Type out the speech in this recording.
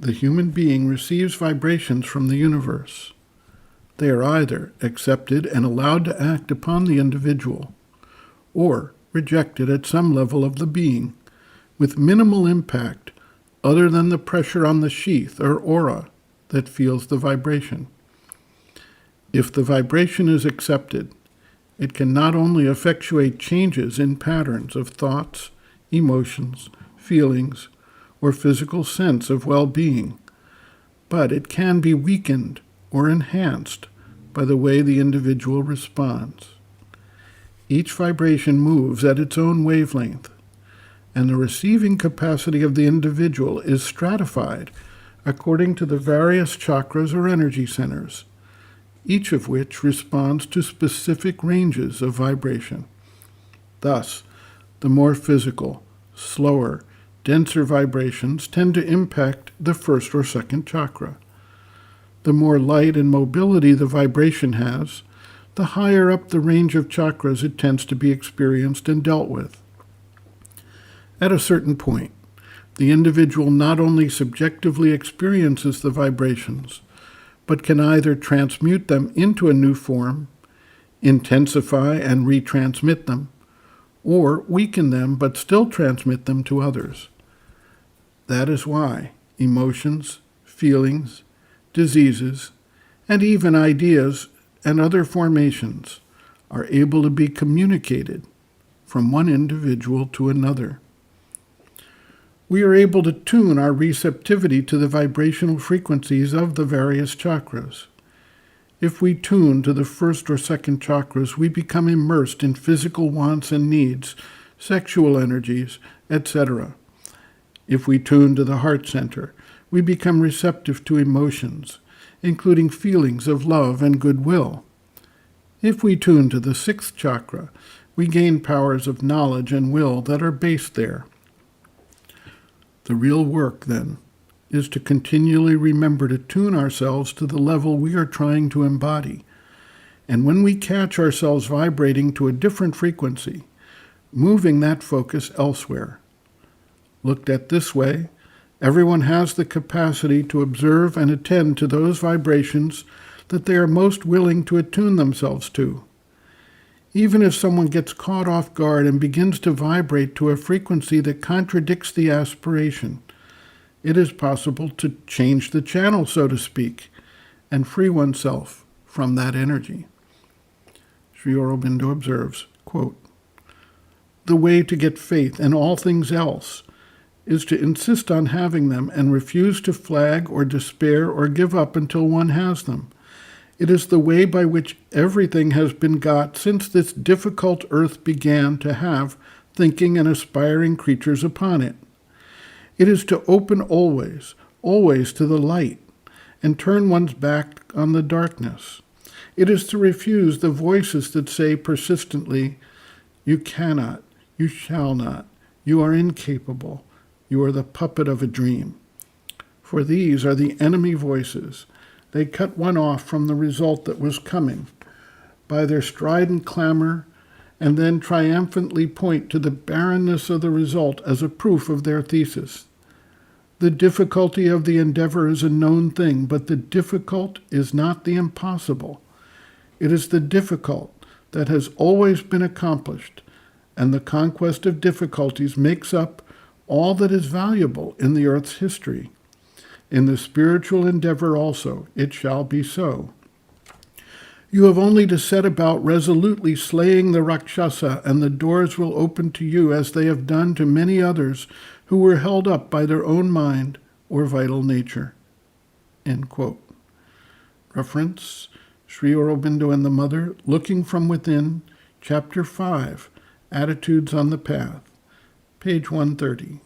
the human being receives vibrations from the universe. They are either accepted and allowed to act upon the individual, or rejected at some level of the being, with minimal impact other than the pressure on the sheath or aura that feels the vibration. If the vibration is accepted, it can not only effectuate changes in patterns of thoughts, emotions, feelings, or physical sense of well-being, but it can be weakened or enhanced by the way the individual responds. Each vibration moves at its own wavelength, and the receiving capacity of the individual is stratified according to the various chakras or energy centers, each of which responds to specific ranges of vibration. Thus, the more physical, slower, denser vibrations tend to impact the first or second chakra. The more light and mobility the vibration has, the higher up the range of chakras it tends to be experienced and dealt with. At a certain point, the individual not only subjectively experiences the vibrations, but can either transmute them into a new form, intensify and retransmit them, or weaken them but still transmit them to others. That is why emotions, feelings, diseases, and even ideas and other formations are able to be communicated from one individual to another. We are able to tune our receptivity to the vibrational frequencies of the various chakras. If we tune to the first or second chakras, we become immersed in physical wants and needs, sexual energies, etc. If we tune to the heart center, we become receptive to emotions, including feelings of love and goodwill. If we tune to the sixth chakra, we gain powers of knowledge and will that are based there. The real work, then, is to continually remember to tune ourselves to the level we are trying to embody. And when we catch ourselves vibrating to a different frequency, moving that focus elsewhere. Looked at this way, everyone has the capacity to observe and attend to those vibrations that they are most willing to attune themselves to. Even if someone gets caught off guard and begins to vibrate to a frequency that contradicts the aspiration, it is possible to change the channel, so to speak, and free oneself from that energy. Sri Aurobindo observes, quote, "The way to get faith and all things else is to insist on having them and refuse to flag or despair or give up until one has them. It is the way by which everything has been got since this difficult earth began to have thinking and aspiring creatures upon it. It is to open always, always to the light, and turn one's back on the darkness. It is to refuse the voices that say persistently, 'You cannot, you shall not, you are incapable, you are the puppet of a dream.' For these are the enemy voices. They cut one off from the result that was coming by their strident clamor, and then triumphantly point to the barrenness of the result as a proof of their thesis. The difficulty of the endeavor is a known thing, but the difficult is not the impossible. It is the difficult that has always been accomplished, and the conquest of difficulties makes up all that is valuable in the earth's history. In the spiritual endeavor also, it shall be so. You have only to set about resolutely slaying the Rakshasa, and the doors will open to you as they have done to many others who were held up by their own mind or vital nature." End quote. Reference, Sri Aurobindo and the Mother, Looking from Within, Chapter 5, Attitudes on the Path, page 130.